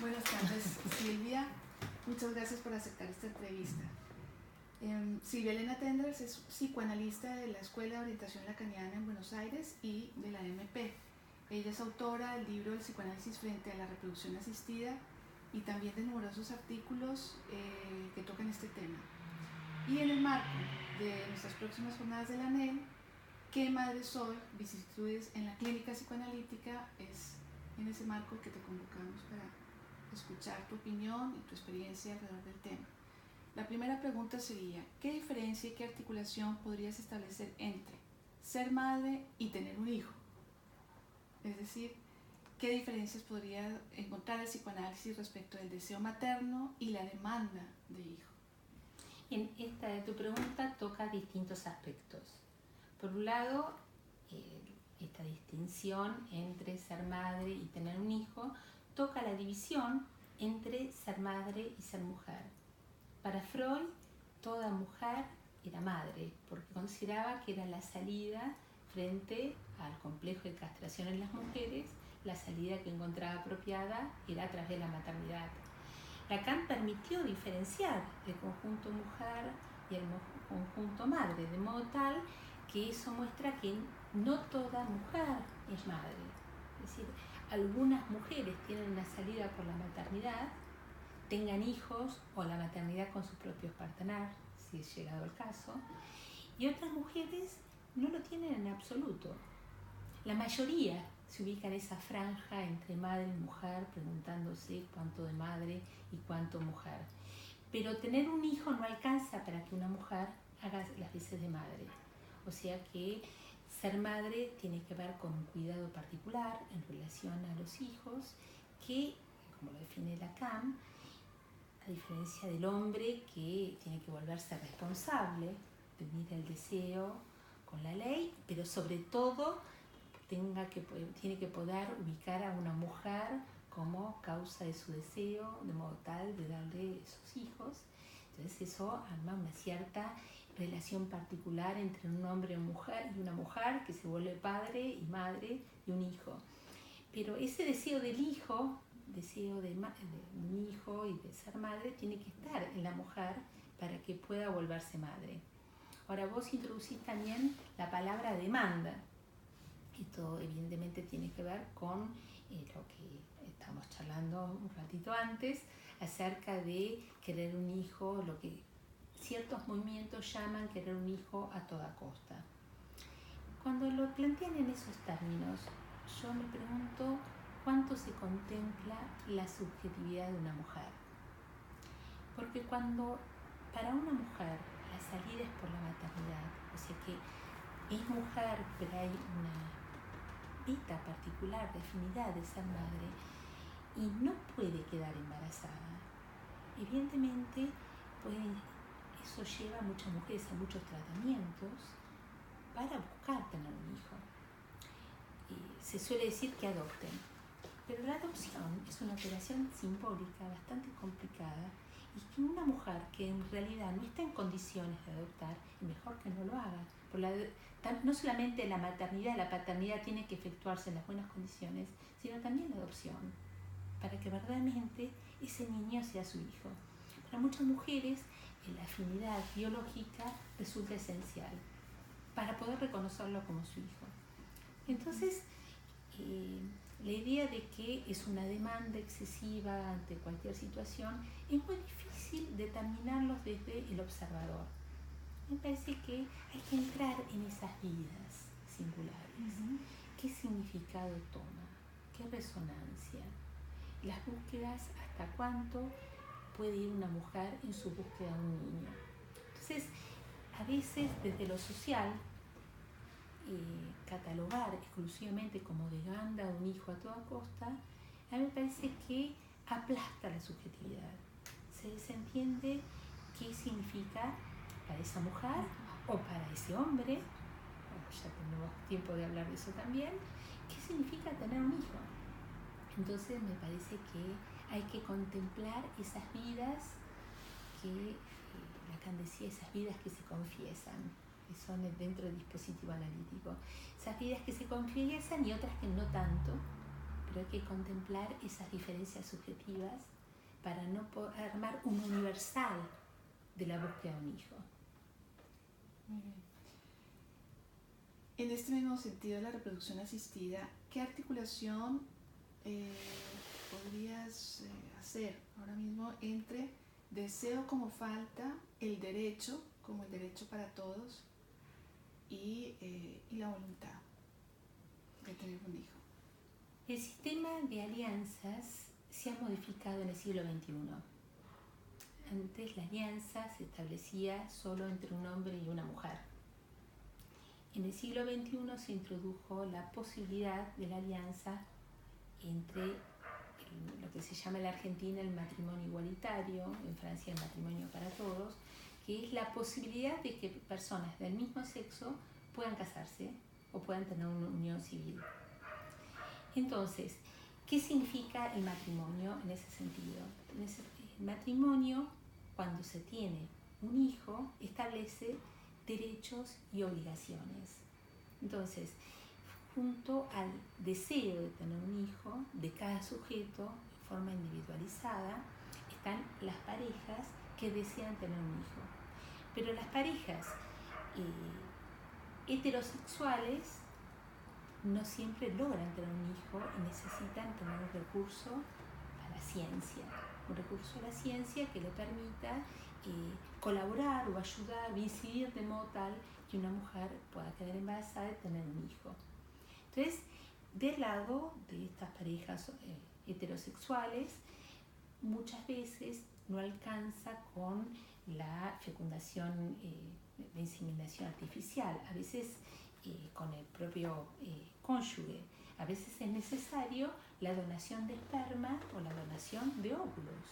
Buenas tardes, Silvia. Muchas gracias por aceptar esta entrevista. Silvia Elena Tenders es psicoanalista de la Escuela de Orientación Lacaniana en Buenos Aires y de la MP. Ella es autora del libro El psicoanálisis frente a la reproducción asistida y también de numerosos artículos que tocan este tema. Y en el marco de nuestras próximas jornadas de la ANEL, ¿Qué madre soy? Vicisitudes en la clínica psicoanalítica, es en ese marco que te convocamos para escuchar tu opinión y tu experiencia alrededor del tema. La primera pregunta sería, ¿qué diferencia y qué articulación podrías establecer entre ser madre y tener un hijo? Es decir, ¿qué diferencias podría encontrar el psicoanálisis respecto del deseo materno y la demanda de hijo? En tu pregunta toca distintos aspectos. Por un lado, esta distinción entre ser madre y tener un hijo toca la división entre ser madre y ser mujer. Para Freud, toda mujer era madre, porque consideraba que era la salida frente al complejo de castración en las mujeres, la salida que encontraba apropiada era a través de la maternidad. Lacan permitió diferenciar el conjunto mujer y el conjunto madre, de modo tal que eso muestra que no toda mujer es madre. Es decir, algunas mujeres tienen una salida por la maternidad, tengan hijos o la maternidad con sus propios partenaires, si es llegado el caso, y otras mujeres no lo tienen en absoluto. La mayoría se ubica en esa franja entre madre y mujer, preguntándose cuánto de madre y cuánto mujer. Pero tener un hijo no alcanza para que una mujer haga las veces de madre. O sea que ser madre tiene que ver con un cuidado particular en relación a los hijos que, como lo define Lacan, a diferencia del hombre que tiene que volverse responsable, pedir el deseo con la ley, pero sobre todo tiene que poder ubicar a una mujer como causa de su deseo, de modo tal de darle sus hijos. Entonces eso arma una cierta relación particular entre un hombre y una mujer que se vuelve padre y madre de un hijo. Pero ese deseo del hijo, deseo de un hijo y de ser madre, tiene que estar en la mujer para que pueda volverse madre. Ahora vos introducís también la palabra demanda. Esto evidentemente tiene que ver con lo que estamos charlando un ratito antes, acerca de querer un hijo, lo que ciertos movimientos llaman querer un hijo a toda costa. Cuando lo plantean en esos términos, yo me pregunto cuánto se contempla la subjetividad de una mujer. Porque cuando para una mujer la salida es por la maternidad, o sea que es mujer, pero hay una vida particular de afinidad de ser madre y no puede quedar embarazada, evidentemente eso lleva a muchas mujeres a muchos tratamientos para buscar tener un hijo. Se suele decir que adopten, pero la adopción es una operación simbólica bastante complicada y que una mujer que en realidad no está en condiciones de adoptar, es mejor que no lo haga. No solamente la maternidad y la paternidad tienen que efectuarse en las buenas condiciones, sino también la adopción, para que verdaderamente ese niño sea su hijo. Para muchas mujeres, la afinidad biológica resulta esencial para poder reconocerlo como su hijo. Entonces, la idea de que es una demanda excesiva ante cualquier situación es muy difícil determinarlos desde el observador. Me parece que hay que entrar en esas vidas singulares. ¿Qué significado toma? ¿Qué resonancia? Las búsquedas, ¿hasta cuánto puede ir una mujer en su búsqueda de un niño? Entonces, a veces desde lo social, catalogar exclusivamente como demanda un hijo a toda costa, a mí me parece que aplasta la subjetividad. Se desentiende qué significa para esa mujer o para ese hombre, ya tenemos tiempo de hablar de eso también, qué significa tener un hijo. Entonces me parece que hay que contemplar esas vidas que Lacan decía, esas vidas que se confiesan, que son dentro del dispositivo analítico, esas vidas que se confiesan y otras que no tanto, pero hay que contemplar esas diferencias subjetivas para no poder armar un universal de la búsqueda de un hijo. Muy bien. En este mismo sentido de la reproducción asistida, ¿qué articulación podrías hacer ahora mismo entre deseo como falta, el derecho como el derecho para todos y la voluntad de tener un hijo? El sistema de alianzas se ha modificado en el siglo XXI. Antes la alianza se establecía solo entre un hombre y una mujer. En el siglo XXI se introdujo la posibilidad de la alianza entre lo que se llama en la Argentina el matrimonio igualitario, en Francia el matrimonio para todos, que es la posibilidad de que personas del mismo sexo puedan casarse o puedan tener una unión civil. Entonces, ¿qué significa el matrimonio en ese sentido? El matrimonio, cuando se tiene un hijo, establece derechos y obligaciones. Entonces, junto al deseo de tener un hijo de cada sujeto de forma individualizada, están las parejas que desean tener un hijo. Pero las parejas heterosexuales no siempre logran tener un hijo y necesitan tener un recurso a la ciencia, un recurso a la ciencia que le permita colaborar o ayudar o incidir de modo tal que una mujer pueda quedar embarazada y tener un hijo. Entonces, del lado de estas parejas heterosexuales, muchas veces no alcanza con la fecundación, la inseminación artificial, a veces con el propio cónyuge. A veces es necesario la donación de esperma o la donación de óvulos,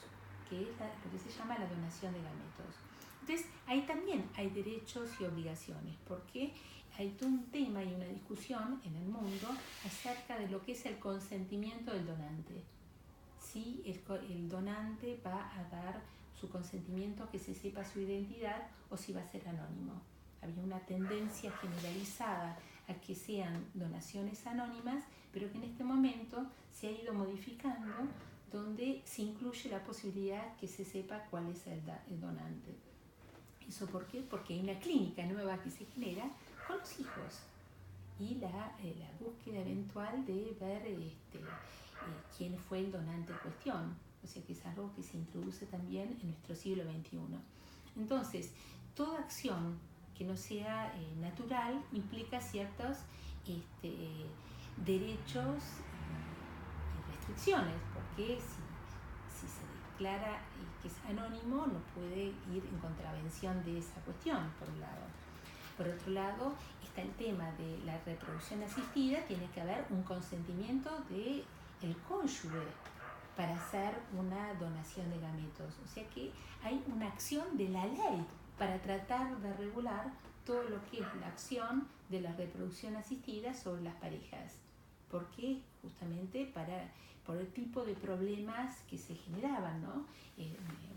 que es lo que se llama la donación de gametos. Entonces, ahí también hay derechos y obligaciones, porque hay todo un tema y una discusión en el mundo acerca de lo que es el consentimiento del donante. Si el donante va a dar su consentimiento, que se sepa su identidad, o si va a ser anónimo. Había una tendencia generalizada a que sean donaciones anónimas, pero que en este momento se ha ido modificando, donde se incluye la posibilidad que se sepa cuál es el donante. ¿Eso por qué? Porque hay una clínica nueva que se genera con los hijos y la búsqueda eventual de ver quién fue el donante en cuestión. O sea que es algo que se introduce también en nuestro siglo XXI. Entonces, toda acción que no sea natural implica ciertos derechos y restricciones, porque si se declara que es anónimo, no puede ir en contravención de esa cuestión, por un lado. Por otro lado, está el tema de la reproducción asistida, tiene que haber un consentimiento del cónyuge para hacer una donación de gametos. O sea que hay una acción de la ley para tratar de regular todo lo que es la acción de la reproducción asistida sobre las parejas. Porque justamente por el tipo de problemas que se generaban, ¿no?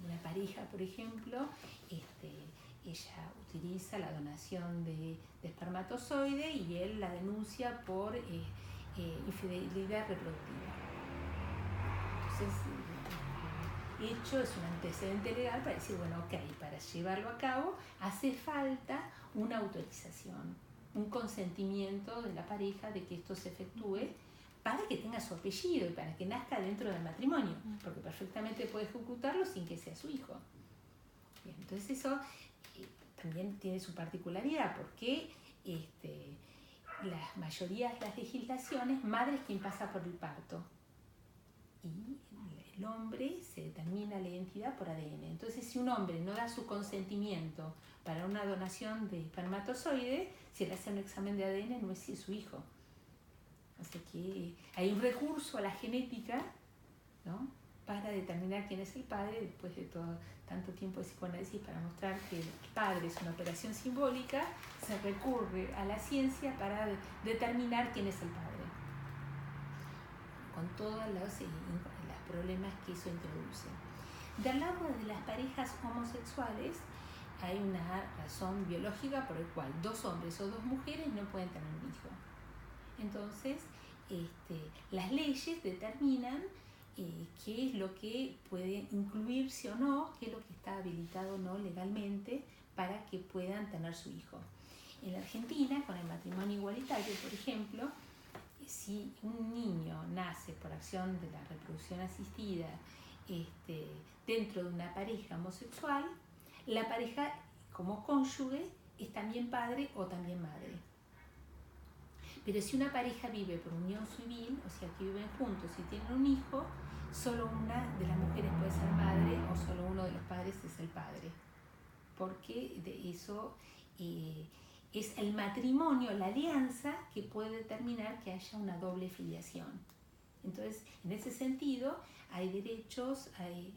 Una pareja, por ejemplo, ella utiliza la donación de espermatozoide y él la denuncia por infidelidad reproductiva. Entonces, el hecho es un antecedente legal para decir, bueno, ok, para llevarlo a cabo hace falta una autorización, un consentimiento de la pareja de que esto se efectúe para que tenga su apellido y para que nazca dentro del matrimonio, porque perfectamente puede ejecutarlo sin que sea su hijo. Bien, entonces eso también tiene su particularidad, porque la mayoría de las legislaciones, madre es quien pasa por el parto y el hombre se determina la identidad por ADN. Entonces, si un hombre no da su consentimiento para una donación de espermatozoide, si le hace un examen de ADN no es su hijo. O sea que hay un recurso a la genética, ¿no?, para determinar quién es el padre, después de tanto tiempo de psicoanálisis para mostrar que el padre es una operación simbólica, se recurre a la ciencia para determinar quién es el padre, con todos los problemas que eso introduce. Del lado de las parejas homosexuales hay una razón biológica por la cual 2 hombres o 2 mujeres no pueden tener un hijo. Entonces, las leyes determinan qué es lo que puede incluirse o no, qué es lo que está habilitado o no legalmente para que puedan tener su hijo. En la Argentina, con el matrimonio igualitario, por ejemplo, si un niño nace por acción de la reproducción asistida dentro de una pareja homosexual, la pareja como cónyuge es también padre o también madre. Pero si una pareja vive por unión civil, o sea que viven juntos y tienen un hijo, solo una de las mujeres puede ser madre o solo uno de los padres es el padre. Porque de eso es el matrimonio, la alianza que puede determinar que haya una doble filiación. Entonces, en ese sentido, hay derechos, hay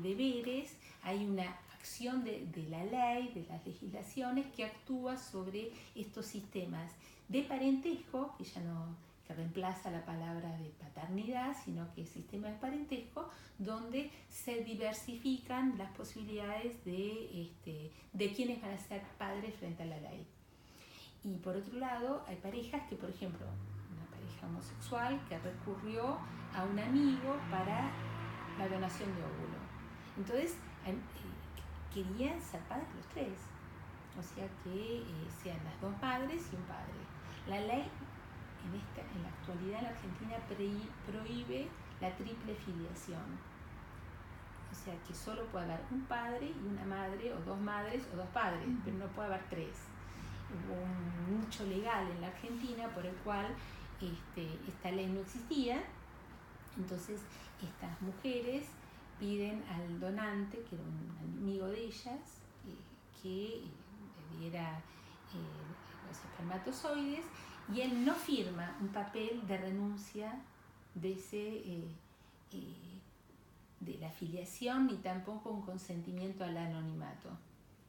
deberes, hay una acción de la ley, de las legislaciones que actúa sobre estos sistemas de parentesco, que ya no que reemplaza la palabra de paternidad, sino que es sistema de parentesco, donde se diversifican las posibilidades de quiénes van a ser padres frente a la ley. Y por otro lado, hay parejas que, por ejemplo, una pareja homosexual que recurrió a un amigo para la donación de óvulo. Entonces, querían ser padres los tres, o sea que sean las dos madres y un padre. La ley en la actualidad en la Argentina prohíbe la triple filiación, o sea que solo puede haber un padre y una madre, o dos madres o dos padres, pero no puede haber tres. Hubo un nicho legal en la Argentina por el cual esta ley no existía, entonces estas mujeres piden al donante, que era un amigo de ellas, que le diera los espermatozoides, y él no firma un papel de renuncia de la filiación, ni tampoco un consentimiento al anonimato.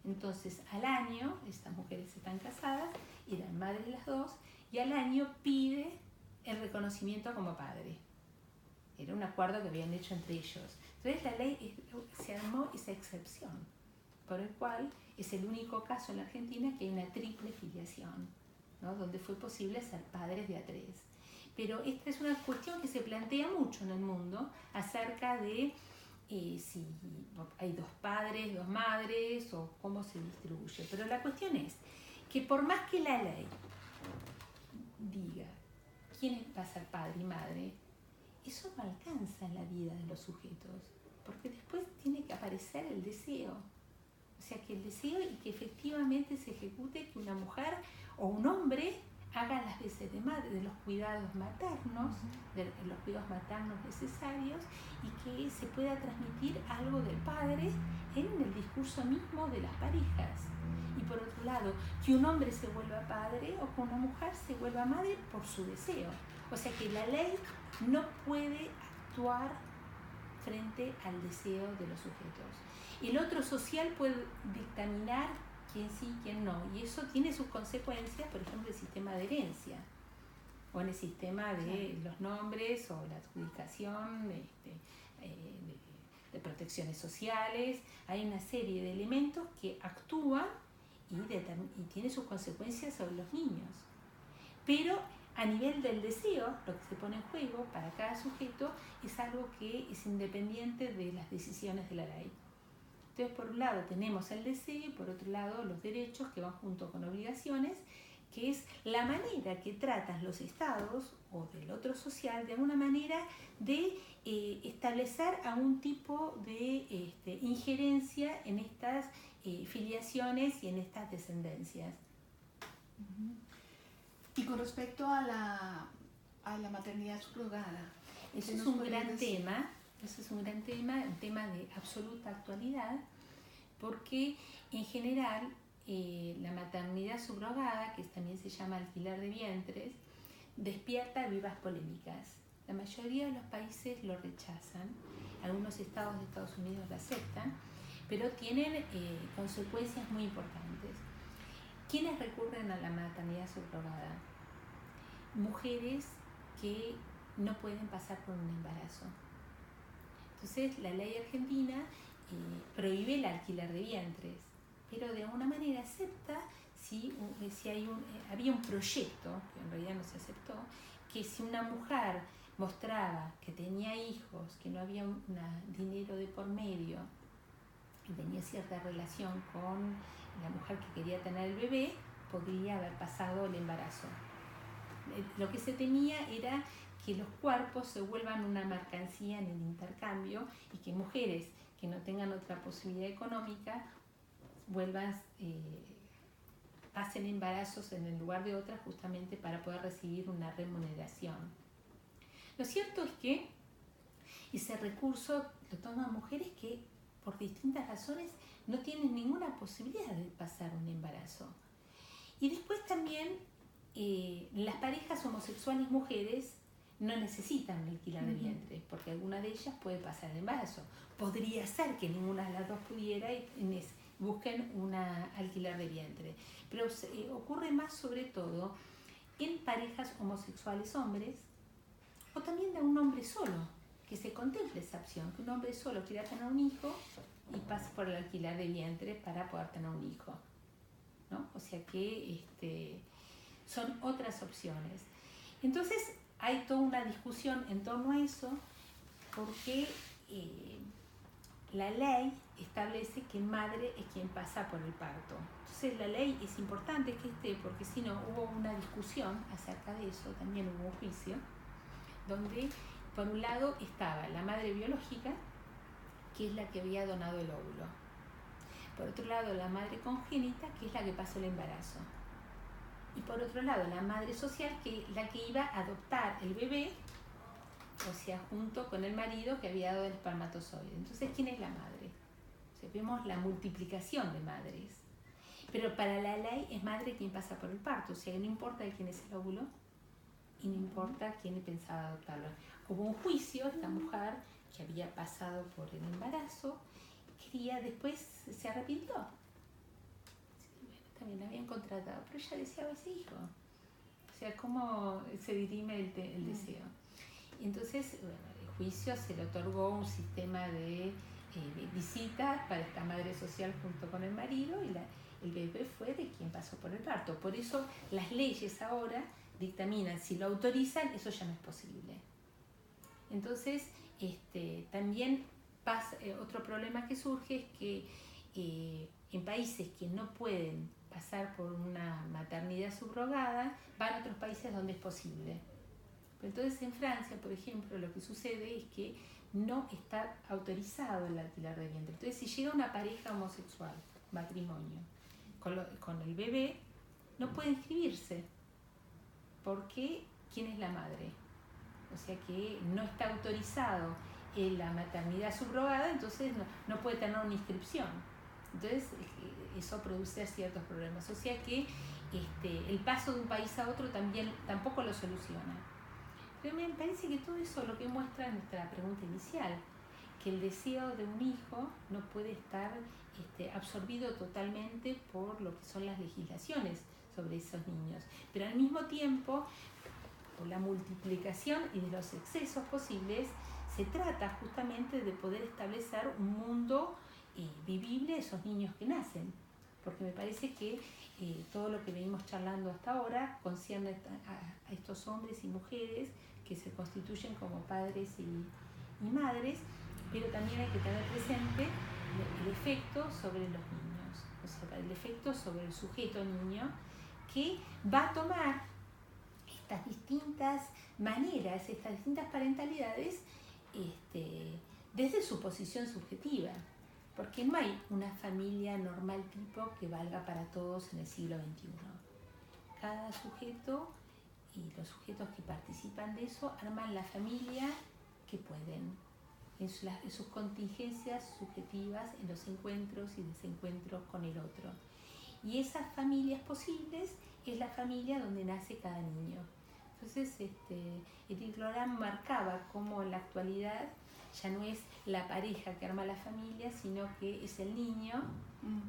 Entonces, al año, estas mujeres están casadas, eran madres las dos, y al año pide el reconocimiento como padre. Era un acuerdo que habían hecho entre ellos. Entonces, la ley se armó esa excepción, por el cual es el único caso en la Argentina que hay una triple filiación, ¿no? Donde fue posible ser padres de a tres. Pero esta es una cuestión que se plantea mucho en el mundo acerca de si hay dos padres, dos madres o cómo se distribuye. Pero la cuestión es que por más que la ley diga quién va a ser padre y madre, eso no alcanza en la vida de los sujetos, porque después tiene que aparecer el deseo. O sea, que el deseo y que efectivamente se ejecute, que una mujer o un hombre haga las veces de madre, de los cuidados maternos, de los cuidados maternos necesarios, y que se pueda transmitir algo del padre en el discurso mismo de las parejas. Y por otro lado, que un hombre se vuelva padre o que una mujer se vuelva madre por su deseo. O sea que la ley no puede actuar frente al deseo de los sujetos. El otro social puede dictaminar quién sí, quién no, y eso tiene sus consecuencias, por ejemplo, el sistema de herencia, o en el sistema de los nombres, o la adjudicación de protecciones sociales. Hay una serie de elementos que actúan y tienen sus consecuencias sobre los niños. Pero a nivel del deseo, lo que se pone en juego para cada sujeto es algo que es independiente de las decisiones de la ley. Entonces, por un lado tenemos el deseo y por otro lado los derechos que van junto con obligaciones, que es la manera que tratan los estados o del otro social de alguna manera de establecer algún tipo de injerencia en estas filiaciones y en estas descendencias. Y con respecto a la maternidad subrogada, eso es un gran tema. Eso es un gran tema, un tema de absoluta actualidad, porque en general la maternidad subrogada, que también se llama alquiler de vientres, despierta vivas polémicas. La mayoría de los países lo rechazan, algunos estados de Estados Unidos lo aceptan, pero tienen consecuencias muy importantes. ¿Quiénes recurren a la maternidad subrogada? Mujeres que no pueden pasar por un embarazo. Entonces, la ley argentina prohíbe el alquiler de vientres, pero de alguna manera acepta si había un proyecto, que en realidad no se aceptó, que si una mujer mostraba que tenía hijos, que no había dinero de por medio, y tenía cierta relación con la mujer que quería tener el bebé, podría haber pasado el embarazo. Lo que se temía era que los cuerpos se vuelvan una mercancía en el intercambio y que mujeres que no tengan otra posibilidad económica pasen embarazos en el lugar de otras justamente para poder recibir una remuneración. Lo cierto es que ese recurso lo toman mujeres que por distintas razones no tienen ninguna posibilidad de pasar un embarazo. Y después también las parejas homosexuales mujeres no necesitan alquilar de vientre, porque alguna de ellas puede pasar el embarazo. Podría ser que ninguna de las dos pudiera y busquen alquiler de vientre. Pero ocurre más sobre todo en parejas homosexuales hombres o también de un hombre solo, que se contemple esa opción, que un hombre solo quiera tener un hijo y pase por el alquiler de vientre para poder tener un hijo, ¿no? O sea que son otras opciones. Entonces hay toda una discusión en torno a eso porque la ley establece que madre es quien pasa por el parto. Entonces la ley es importante que esté porque si no hubo una discusión acerca de eso, también hubo un juicio, donde por un lado estaba la madre biológica, que es la que había donado el óvulo. Por otro lado la madre congénita, que es la que pasó el embarazo. Y por otro lado la madre social, que es la que iba a adoptar el bebé, o sea, junto con el marido que había dado el espermatozoide. Entonces, ¿quién es la madre? O sea, vemos la multiplicación de madres. Pero para la ley es madre quien pasa por el parto, o sea, no importa quién es el óvulo y no importa quién pensaba adoptarlo. Hubo un juicio, esta mujer que había pasado por el embarazo, después se arrepintió. Bueno, también la habían contratado, pero ella deseaba ese hijo. O sea, ¿cómo se dirime el deseo? Entonces, bueno, el juicio se le otorgó un sistema de visitas para esta madre social junto con el marido y el bebé fue de quien pasó por el parto. Por eso las leyes ahora dictaminan, si lo autorizan, eso ya no es posible. Entonces, también otro problema que surge es que en países que no pueden pasar por una maternidad subrogada, van a otros países donde es posible. Entonces en Francia, por ejemplo, lo que sucede es que no está autorizado el alquiler de vientre. Entonces si llega una pareja homosexual, matrimonio, con el bebé, no puede inscribirse, porque ¿quién es la madre? O sea que no está autorizado la maternidad subrogada, entonces no puede tener una inscripción. Entonces eso produce ciertos problemas. O sea que el paso de un país a otro tampoco lo soluciona. Pero me parece que todo eso lo que muestra nuestra pregunta inicial, que el deseo de un hijo no puede estar absorbido totalmente por lo que son las legislaciones sobre esos niños. Pero al mismo tiempo, por la multiplicación y de los excesos posibles, se trata justamente de poder establecer un mundo vivible de esos niños que nacen. Porque me parece que todo lo que venimos charlando hasta ahora concierne a estos hombres y mujeres que se constituyen como padres y madres, pero también hay que tener presente el efecto sobre los niños, o sea, el efecto sobre el sujeto niño, que va a tomar estas distintas maneras, estas distintas parentalidades desde su posición subjetiva, porque no hay una familia normal tipo que valga para todos en el siglo XXI. Cada sujeto y los sujetos que participan de eso arman la familia que pueden, en sus contingencias subjetivas, en los encuentros y desencuentros con el otro. Y esas familias posibles es la familia donde nace cada niño. Entonces, Edith Lorand marcaba cómo en la actualidad ya no es la pareja que arma la familia, sino que es el niño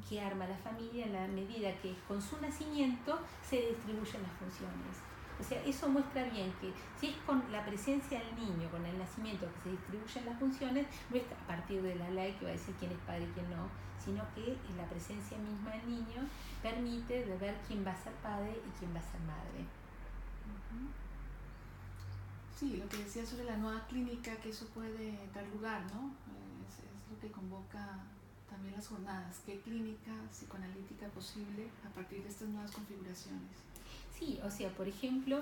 que arma la familia en la medida que con su nacimiento se distribuyen las funciones. O sea, eso muestra bien que si es con la presencia del niño, con el nacimiento que se distribuyen las funciones, no es a partir de la ley que va a decir quién es padre y quién no, sino que la presencia misma del niño permite de ver quién va a ser padre y quién va a ser madre. Sí, lo que decía sobre la nueva clínica, que eso puede dar lugar, ¿no? Es lo que convoca también las jornadas. ¿Qué clínica psicoanalítica posible a partir de estas nuevas configuraciones? Sí, o sea, por ejemplo,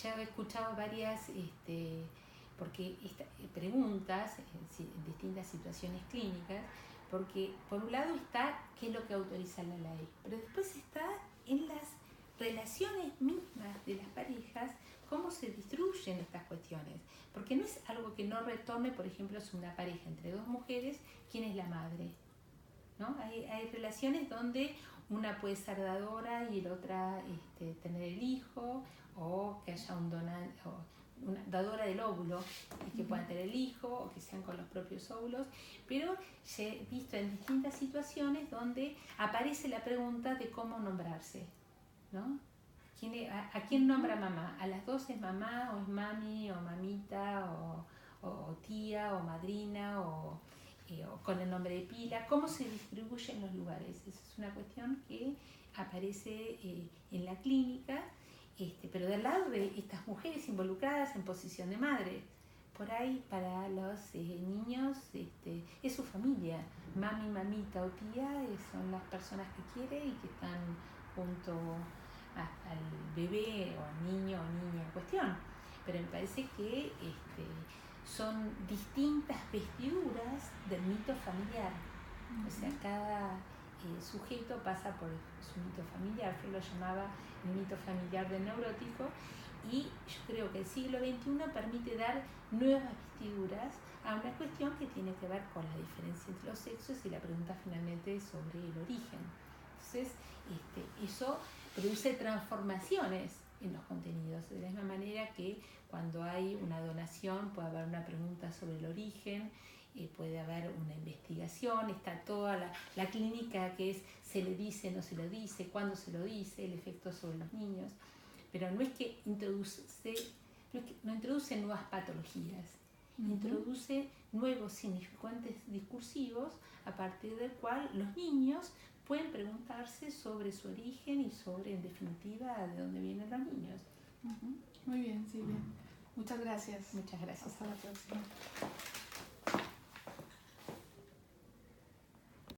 ya he escuchado varias preguntas en distintas situaciones clínicas, porque por un lado está qué es lo que autoriza la ley, pero después está en las relaciones mismas de las parejas, cómo se distribuyen estas cuestiones, porque no es algo que no retorne, por ejemplo, si una pareja entre dos mujeres, ¿quién es la madre? ¿No? Hay relaciones donde una puede ser dadora y la otra tener el hijo, o que haya una dadora del óvulo y que puedan tener el hijo, o que sean con los propios óvulos, pero he visto en distintas situaciones donde aparece la pregunta de cómo nombrarse, ¿no? ¿A quién nombra mamá? ¿A las dos es mamá, o es mami, o mamita, o tía, o madrina, o con el nombre de pila? ¿Cómo se distribuyen los lugares? Esa es una cuestión que aparece en la clínica, pero del lado de estas mujeres involucradas en posición de madre. Por ahí para los niños es su familia, mami, mamita o tía son las personas que quiere y que están junto al bebé o al niño o niña en cuestión. Pero me parece que son distintas vestiduras del mito familiar. O sea, cada sujeto pasa por su mito familiar. Yo lo llamaba el mito familiar del neurótico, y yo creo que el siglo XXI permite dar nuevas vestiduras a una cuestión que tiene que ver con la diferencia entre los sexos y la pregunta finalmente sobre el origen. Entonces, eso produce transformaciones en los contenidos, de la misma manera que cuando hay una donación puede haber una pregunta sobre el origen, puede haber una investigación, está toda la clínica que es se le dice, no se lo dice, cuándo se lo dice, el efecto sobre los niños, pero no es que no introduce nuevas patologías, introduce nuevos significantes discursivos a partir del cual los niños pueden preguntarse sobre su origen y sobre, en definitiva, de dónde vienen los niños. Muy bien, Silvia. Muchas gracias. Muchas gracias. Hasta la próxima.